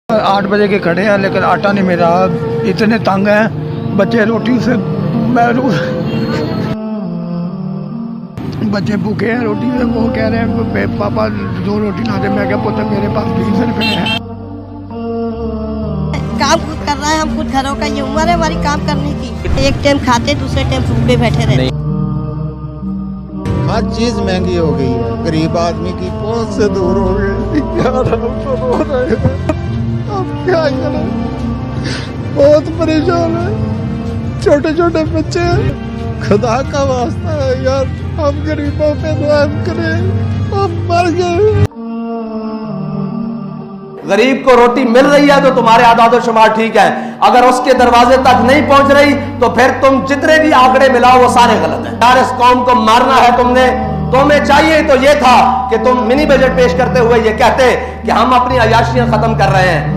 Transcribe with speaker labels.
Speaker 1: 8 बजे के खड़े हैं लेकिन आटा नहीं मिल रहा। इतने तंग हैं बच्चे, रोटी से बच्चे भूखे हैं रोटी से। वो कह रहे हैं पापा 2 रोटी ला दे। मैं क्या पुत्र मेरे पास 20 रुपए हैं।
Speaker 2: काम खुद कर रहा है, हम खुद घरों का ये उम्र है हमारी काम करने की। एक टाइम खाते दूसरे टाइम भूखे बैठे रहते।
Speaker 3: हर चीज महंगी हो गई है, गरीब आदमी की पहुंच से दूर हो गई। यार हम तो रो रहे हैं, अब क्या करें, बहुत परेशान है। छोटे छोटे बच्चे हैं, खुदा का वास्ता है यार, हम गरीबों पे दुआ करें, हम मर गए।
Speaker 4: गरीब को रोटी मिल रही है तो तुम्हारे आदाद शुमार ठीक है, अगर उसके दरवाजे तक नहीं पहुंच रही तो फिर तुम जितने भी आंकड़े मिलाओ वो सारे गलत हैं। यार इस कौम को मारना है तुमने, तुम्हें चाहिए तो ये था कि तुम मिनी बजट पेश करते हुए ये कहते कि हम अपनी अयाशियां खत्म कर रहे हैं।